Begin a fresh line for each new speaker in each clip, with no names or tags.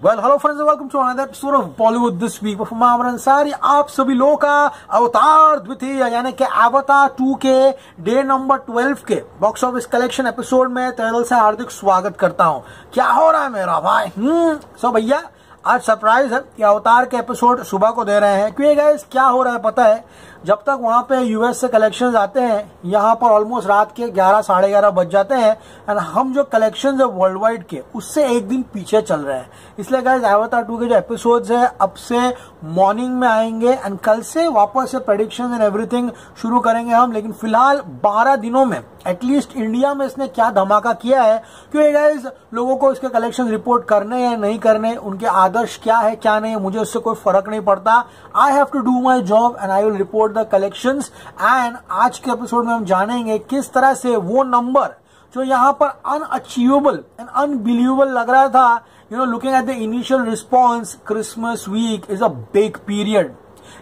Well hello friends, welcome to another episode of Bollywood this week with Aamir Ansari. आप सभी लोगों का अवतार द्वितीय यानी कि अवतार 2 के डे नंबर 12 के बॉक्स ऑफिस कलेक्शन एपिसोड में तहे दिल से हार्दिक स्वागत करता हूं। क्या हो रहा है मेरा भाई? सो भैया आज सरप्राइज है कि अवतार के एपिसोड सुबह को दे रहे हैं। क्योंकि गाइस क्या हो रहा है पता है, जब तक वहां पे यूएस से कलेक्शंस आते हैं यहाँ पर ऑलमोस्ट रात के 11 साढ़े 11 बज जाते हैं एंड हम जो कलेक्शंस है वर्ल्ड वाइड के उससे एक दिन पीछे चल रहे हैं। इसलिए गाइस अवतार 2 के जो एपिसोड्स है अब से मॉर्निंग में आएंगे एंड कल से वापस से प्रेडिक्शंस एंड एवरीथिंग शुरू करेंगे हम। लेकिन फिलहाल 12 दिनों में एटलीस्ट इंडिया में इसने क्या धमाका किया है, क्योंकि गाइस लोगों को इसके कलेक्शन रिपोर्ट करने या नहीं करने, उनके आदर्श क्या है क्या नहीं, मुझे उससे कोई फर्क नहीं पड़ता। I have to do my job and I will report the collections. And आज के एपिसोड में हम जानेंगे किस तरह से वो नंबर जो यहाँ पर अनअचीवेबल एंड अनबिलीवेबल लग रहा था, you know, looking at the initial response, Christmas week is a big period.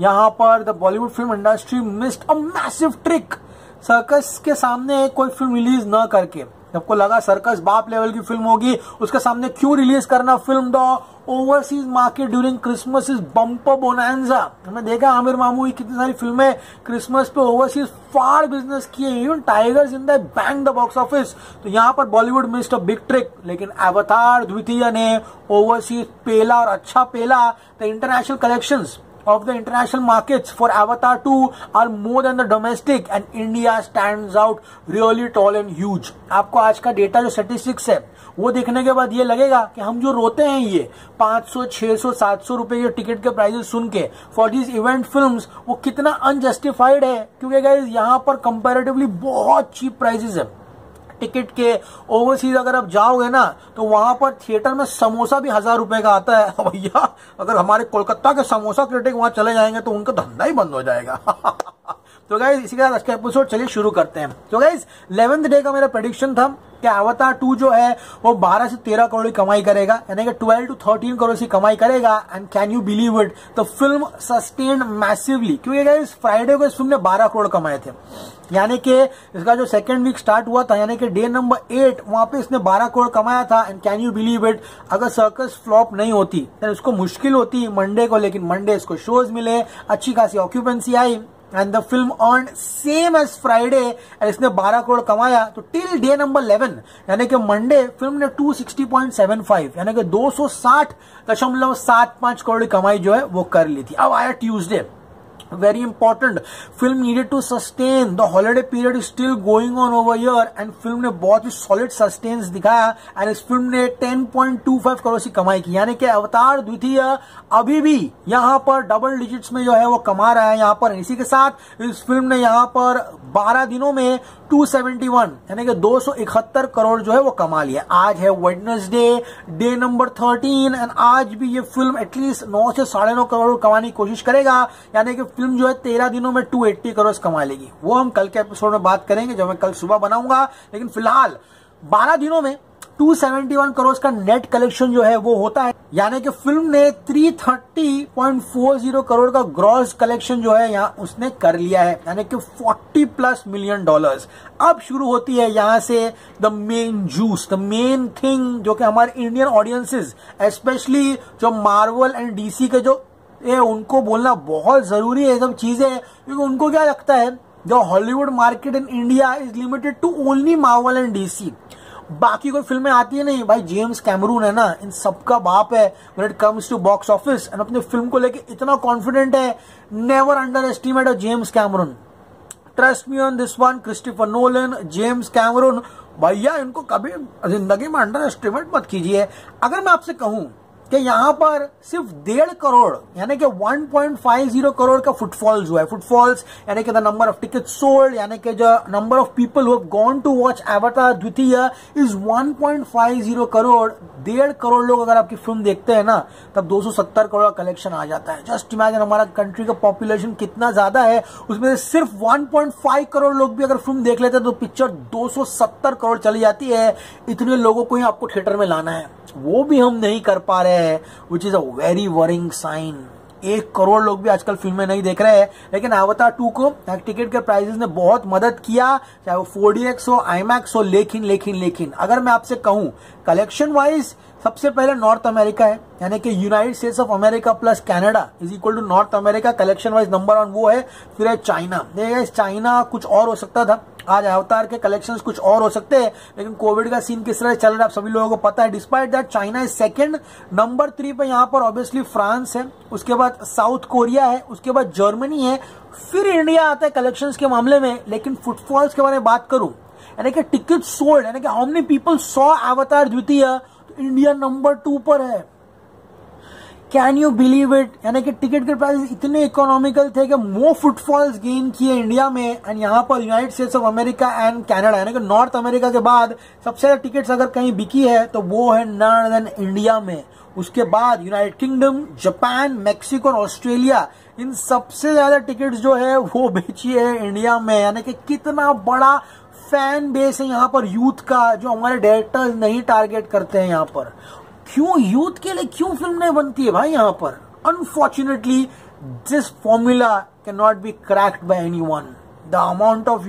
यहाँ पर the Bollywood film industry missed a massive trick. Cirkus के सामने कोई फिल्म रिलीज न करके, सबको लगा सर्कस बाप लेवल की फिल्म होगी, उसके सामने क्यों रिलीज करना film? The overseas market during Christmas is bumper bonanza. हमने देखा आमिर मामू की कितनी सारी फिल्में क्रिसमस पे ओवरसीज फाड़ बिजनेस किए, even tigers in the bank the box office. तो यहाँ पर Bollywood missed a big trick, लेकिन अवतार द्वितीय ने ओवरसीज पेला और अच्छा पेला। The international collections of the international markets for Avatar 2 are more than the domestic and India stands out really tall and huge। आपको आज का डेटा जो स्टैटिस्टिक्स है वो देखने के बाद ये लगेगा कि हम जो रोते हैं ये 500, 600, 700 रुपए के टिकट के प्राइसेस सुन के फॉर दिस इवेंट फिल्म्स वो कितना अनजस्टिफाइड है। क्योंकि गाइस यहाँ पर कंपैरेटिवली बहुत चीप प्राइसेस है टिकट के। ओवरसीज अगर आप जाओगे ना तो वहां पर थिएटर में समोसा भी 1000 रुपए का आता है। भैया अगर हमारे कोलकाता के समोसा क्रिटिक वहां चले जाएंगे तो उनका धंधा ही बंद हो जाएगा। तो गाइस इसी के साथ आज का एपिसोड चलिए शुरू करते हैं। तो गाइस 11th डे का मेरा प्रेडिक्शन था कि अवतार 2 जो है वो 12 से 13 करोड़ की कमाई करेगा, यानी कि 12 to 13 करोड़ की कमाई करेगा। And can you believe it, the film sustained massively. क्योंकि गाइस फ्राइडे को इस फिल्म ने 12 करोड़ कमाए थे, यानी कि इसका जो सेकंड वीक स्टार्ट हुआ था यानी कि डे नंबर 8 वहां पे इसने 12 करोड़ कमाया था। And can you believe it, अगर सर्कस फ्लॉप नहीं होती तो इसको मुश्किल होती मंडे को, लेकिन मंडे इसको शोज मिले, अच्छी खासी ऑक्यूपेंसी आई and the film earn same as Friday एंड इसने 12 करोड़ कमाया। तो टिल डे नंबर 11 यानी कि मंडे फिल्म ने 260.75 यानी कि 260.75 करोड़ की कमाई जो है वो कर ली थी। अब आया Tuesday, very important, film needed to sustain, the holiday period is still going on over here and film ने बहुत ही solid sustains दिखाया and इस फिल्म ने 10.25 करोड़ की कमाई की, यानी कि अवतार द्वितीय अभी भी यहाँ पर डबल डिजिट्स में जो है वो कमा रहा है यहाँ पर। इसी के साथ इस फिल्म ने यहाँ पर 12 दिनों में 271 यानी कि 271 करोड़ जो है वो कमा लिया। आज है वेडनेसडे, डे नंबर 13 एंड आज भी ये फिल्म एटलीस्ट 9 से 9.5 करोड़ कमाने की कोशिश करेगा, यानी कि फिल्म जो है 13 दिनों में 280 करोड़ कमा लेगी। वो हम कल के एपिसोड में बात करेंगे जो मैं कल सुबह बनाऊंगा। लेकिन फिलहाल 12 दिनों में 271 करोड़ का नेट कलेक्शन जो है वो होता है, यानी कि फिल्म ने 330.40 करोड़ का ग्रॉस कलेक्शन जो है यहाँ उसने कर लिया है, यानी कि $40+ मिलियन। अब शुरू होती है यहाँ से the main juice, the main thing, जो कि हमारे इंडियन ऑडियंसेस स्पेशली जो मार्वल एंड डीसी के जो उनको बोलना बहुत जरूरी है ये सब चीजें, क्योंकि उनको क्या लगता है जो Hollywood market in India is limited to only Marvel and DC, बाकी कोई फिल्में आती है नहीं। भाई जेम्स कैमरून है ना, इन सबका बाप है when it comes to box office and अपने फिल्म को लेके इतना कॉन्फिडेंट है। Never underestimate James Cameron, trust me on this one. Christopher Nolan, James Cameron, भैया इनको कभी जिंदगी में अंडर एस्टिमेट मत कीजिए। अगर मैं आपसे कहूं कि यहाँ पर सिर्फ 1.5 करोड़ यानी कि 1.50 करोड़ का फुटफॉल्स हुआ है, फुटफॉल्स यानी कि the number of ticket sold, यानी कि जो number of people who have gone to watch Avatar द्वितीय इज 1.50 करोड़। 1.5 करोड़ लोग अगर आपकी फिल्म देखते हैं ना तब 270 करोड़ का कलेक्शन आ जाता है। जस्ट इमेजिन हमारा कंट्री का पॉपुलेशन कितना ज्यादा है, उसमें से सिर्फ 1.5 करोड़ लोग भी अगर फिल्म देख लेते हैं तो पिक्चर 270 करोड़ चली जाती है। इतने लोगों को ही आपको थिएटर में लाना है, वो भी हम नहीं कर पा रहे हैं, which is a very worrying sign. 1 crore लोग भी आजकल फिल्में नहीं देख रहे हैं, लेकिन अवतार 2 को टिकट के प्राइसेस ने बहुत मदद किया, चाहे वो 4DX हो, IMAX हो। लेकिन अगर मैं आपसे कहूं कलेक्शन वाइज सबसे पहले नॉर्थ अमेरिका है, यानी कि United States of America plus Canada is equal to North America. Collection wise number 1 वो है। फिर है चाइना। चाइना कुछ और हो सकता था, आज अवतार के कलेक्शंस कुछ और हो सकते हैं, लेकिन कोविड का सीन किस तरह चल रहा है आप सभी लोगों को पता है। Despite that China is second. Number 3 पे यहाँ पर ऑब्वियसली फ्रांस है, उसके बाद साउथ कोरिया है, उसके बाद जर्मनी है, फिर इंडिया आता है कलेक्शंस के मामले में। लेकिन फुटफॉल्स के बारे में बात करूं, यानी कि टिकट सोल्ड, यानी कि हाउ मेनी पीपल सॉ अवतार द्वितीय, तो इंडिया नंबर 2 पर है। कैन यू बिलीव इट, यानी कि टिकट के प्राइस इतने इकोनॉमिकल थे कि मोर फुटफॉल्स गेन किए इंडिया में। एंड यहाँ पर United States of America and Canada, यानी कि नॉर्थ अमेरिका के बाद सबसे ज्यादा टिकट्स अगर कहीं बिकी है तो वो है नन देन इंडिया में। उसके बाद यूनाइटेड किंगडम, जापान, मैक्सिको और ऑस्ट्रेलिया, इन सबसे ज्यादा टिकट्स जो है वो बेची है इंडिया में। यानी कि कितना बड़ा फैन बेस है यहाँ पर यूथ का, जो हमारे डायरेक्टर्स नहीं टारगेट करते हैं यहाँ पर। क्यों यूथ के लिए क्यों फिल्म नहीं बनती है भाई यहाँ पर? Unfortunately this formula can not be cracked bye anyone. The amount of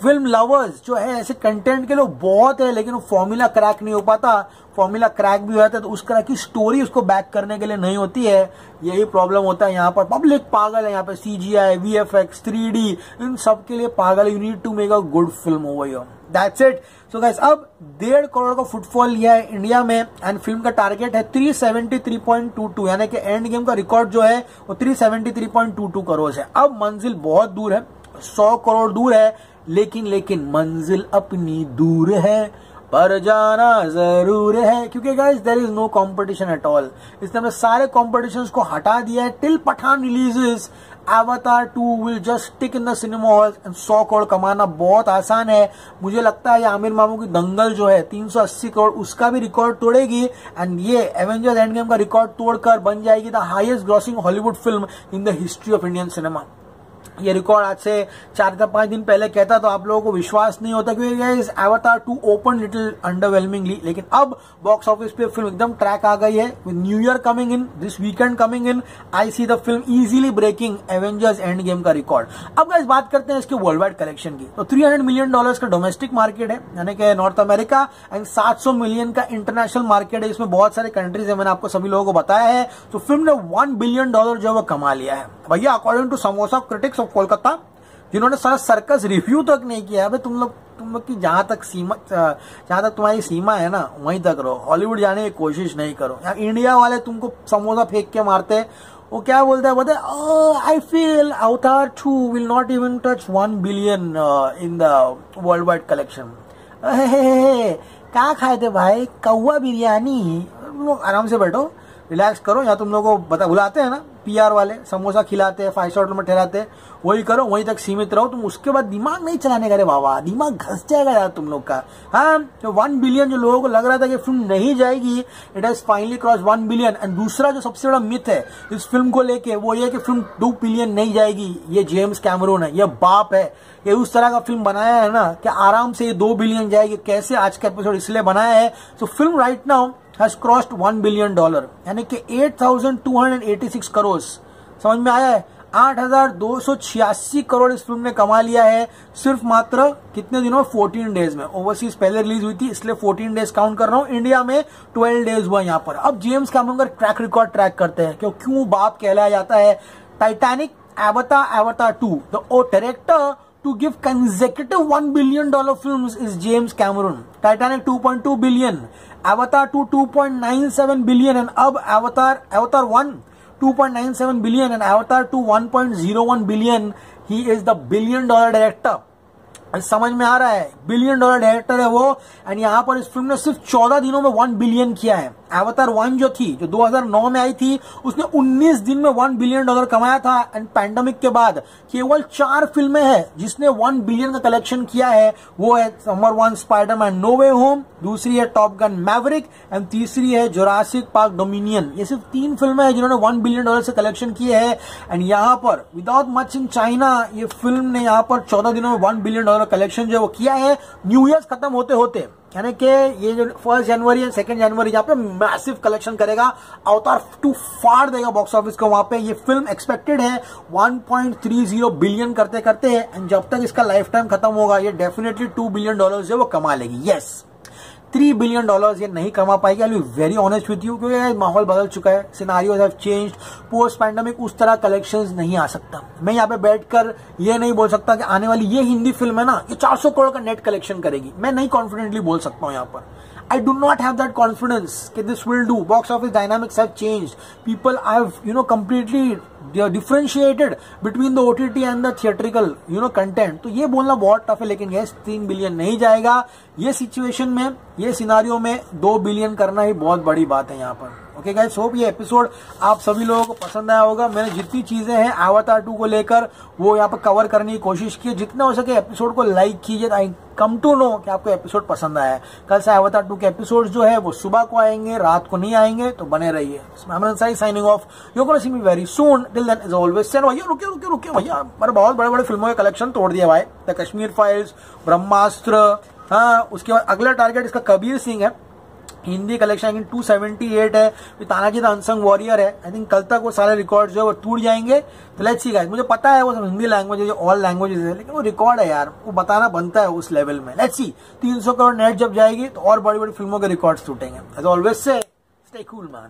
film lovers जो है ऐसे कंटेंट के लोग बहुत है, लेकिन वो फॉर्मूला क्रैक नहीं हो पाता। फॉर्मूला क्रैक भी होता है तो उस तरह की स्टोरी उसको बैक करने के लिए नहीं होती है। यही प्रॉब्लम होता है यहाँ पर। पब्लिक पागल है यहाँ पे, CGI, VFX, 3D इन सब के लिए पागल है। You need to make a good film over here, that's it. So guys, अब 1.5 करोड़ का फुटफॉल लिया है इंडिया में एंड फिल्म का टारगेट है 373.22, यानी कि एंड गेम का रिकॉर्ड जो है वो 373.22 करोड़ है। अब मंजिल बहुत दूर है, 100 करोड़ दूर है, लेकिन मंजिल अपनी दूर है पर जाना जरूर है, क्योंकि guys there is no competition at all. इसने हमने सारे कॉम्पिटिशन्स को हटा दिया है। टिल पठान रिलीजेस, अवतार 2 will just stick in the cinema halls and 100 crore कमाना बहुत आसान है। मुझे लगता है ये आमिर मामू की दंगल जो है 380 करोड़ उसका भी रिकॉर्ड तोड़ेगी एंड ये एवेंजर्स एंड गेम का रिकॉर्ड तोड़कर बन जाएगी the highest grossing Hollywood film in the history of Indian cinema. ये रिकॉर्ड आज से 4 या 5 दिन पहले कहता तो आप लोगों को विश्वास नहीं होता, क्योंकि गाइस अवतार 2 ओपन लिटिल अंडरवेलमिंगली, लेकिन अब बॉक्स ऑफिस पे फिल्म एकदम ट्रैक आ गई है। With new year coming in, this weekend coming in, I see the film easily breaking Avengers Endgame का रिकॉर्ड। अब गाइस बात करते हैं इसके वर्ल्ड वाइड कलेक्शन की। तो $300 मिलियन का डोमेस्टिक मार्केट है, यानी कि नॉर्थ अमेरिका, एंड 700 मिलियन का इंटरनेशनल मार्केट है। इसमें बहुत सारे कंट्रीज है, मैंने आपको सभी लोगों को बताया है। तो फिल्म ने $1 बिलियन जो है वो कमा लिया है भैया, according to samosa critics of Kolkata, जिन्होंने सारा सर्कस रिव्यू तक नहीं किया। अबे तुम लोग की जहां तक तुम्हारी सीमा है ना वहीं तक रहो, हॉलीवुड जाने की कोशिश नहीं करो। यहाँ इंडिया वाले तुमको समोसा फेंक के मारते, वो क्या बोलते हैं, आई फील अवतार 2 will not even touch 1 billion in the world wide collection. क्या खाए थे भाई? कौवा बिरयानी। आराम से बैठो, रिलैक्स करो। या तुम लोगों को बुलाते हैं ना PR वाले, समोसा खिलाते हैं, 5 स्टार होटल में ठहराते हैं, वही करो, वहीं तक सीमित रहो। तुम उसके बाद दिमाग नहीं चलाने का रे बाबा, दिमाग घस जाएगा यार तुम लोग का। हाँ, तो 1 बिलियन जो लोगों को लग रहा था कि फिल्म नहीं जाएगी, it has finally cross 1 billion. And दूसरा जो सबसे बड़ा मिथ है इस फिल्म को लेके वो ये कि फिल्म 2 बिलियन नहीं जाएगी। ये जेम्स कैमरून है, ये बाप है, ये उस तरह का फिल्म बनाया है ना कि आराम से ये 2 बिलियन जाएगी। कैसे? आज का एपिसोड इसलिए बनाया है। So film right now has crossed $1 billion, यानी कि 8,286 करोड़। समझ में आया है? 8,286 करोड़ इस फिल्म ने कमा लिया है सिर्फ मात्र कितने दिनों में? 14 डेज में। ओवरसीज पहले रिलीज हुई थी इसलिए 14 डेज काउंट कर रहा हूं, इंडिया में 12 डेज हुआ यहाँ पर। अब जेम्स कैमरून का ट्रैक रिकॉर्ड ट्रैक करते हैं, क्यों बाप कहलाया जाता है। टाइटैनिक, अवतार 2, the director to give consecutive $1 billion films is James Cameron. Titanic 2.2 billion, Avatar 2 2.97 billion, and अब Avatar 1 2.97 billion and Avatar 2 1.01 billion. He is the $1 billion director. समझ में आ रहा है? $1 बिलियन डायरेक्टर है वो। एंड यहाँ पर इस फिल्म ने सिर्फ 14 दिनों में 1 बिलियन किया है। अवतार 1 जो 2009 में आई थी, उसने 19 दिन में $1 बिलियन कमाया था। एंड पैंडेमिक के बाद केवल 4 फिल्में हैं जिसने 1 बिलियन का कलेक्शन किया है। वो है नंबर 1 स्पाइडरमैन नो वे होम, दूसरी है टॉप गन मैवरिक, एंड तीसरी है जुरासिक पार्क डोमिनियन। ये सिर्फ 3 फिल्में हैं जिन्होंने $1 बिलियन से कलेक्शन किए हैं। एंड यहाँ पर विदाउट मच इन चाइना ये फिल्म ने यहाँ पर 14 दिनों में $1 बिलियन कलेक्शन जो है वो किया है। न्यू ईयर खत्म होते होते यानी कि ये जो 1 जनवरी एंड 2 जनवरी यहाँ पे मैसिव कलेक्शन करेगा, अवतार 2 फाड़ देगा बॉक्स ऑफिस को वहां पे। ये फिल्म एक्सपेक्टेड है 1.30 बिलियन करते करते है, एंड जब तक इसका लाइफ टाइम खत्म होगा ये डेफिनेटली $2 बिलियन जो वो कमा लेगी। यस, $3 बिलियन ये नहीं कमा पाएगी। I will be very honest with you, क्योंकि माहौल बदल चुका है, scenarios have changed. Post pandemic उस तरह कलेक्शंस नहीं आ सकता। मैं यहाँ पे बैठकर ये नहीं बोल सकता कि आने वाली ये हिंदी फिल्म है ना, ये 400 करोड़ का नेट कलेक्शन करेगी। मैं नहीं कॉन्फिडेंटली बोल सकता हूँ यहाँ पर। I do not have that confidence that this will do. Box office dynamics have changed. People have, completely differentiated between the OTT and the theatrical, content. तो ये बोलना बहुत टफ है, लेकिन yes, 3 बिलियन नहीं जाएगा। ये सिचुएशन में, ये सिनारियो में 2 बिलियन करना ही बहुत बड़ी बात है यहाँ पर। ओके गाइस, होप ये एपिसोड आप सभी लोगों को पसंद आया होगा। मैंने जितनी चीजें हैं अवतार 2 को लेकर वो यहाँ पर कवर करने की कोशिश की। जितना हो सके एपिसोड को लाइक कीजिए। आई कम टू नो कि आपको एपिसोड पसंद आया है। कल से अवतार 2 के एपिसोड जो है वो सुबह को आएंगे, रात को नहीं आएंगे, तो बने रहिए। Signing off, you gonna see me very soon. Till then as always said, भैया रुके भैया, मेरे बहुत बड़े बड़े फिल्मों के कलेक्शन तोड़ दिया भाई। द कश्मीर फाइल्स, ब्रह्मास्त्र, हाँ, उसके बाद अगला टारगेट इसका कबीर सिंह है। हिंदी कलेक्शन आई थिंक 278 है। तानाजी द अनसंग वॉरियर है। आई थिंक कल तक वो सारे रिकॉर्ड जो है वो टूट जाएंगे। तो लेट्स सी गाइस, मुझे पता है वो हिंदी लैंग्वेज है, जो ऑल लैंग्वेजेस है, लेकिन वो रिकॉर्ड है यार, वो बताना बनता है उस लेवल में। लेट्स सी 300 करोड़ नेट जब जाएगी तो और बड़ी बड़ी फिल्मों के रिकॉर्ड्स टूटेंगे। As always say stay cool man.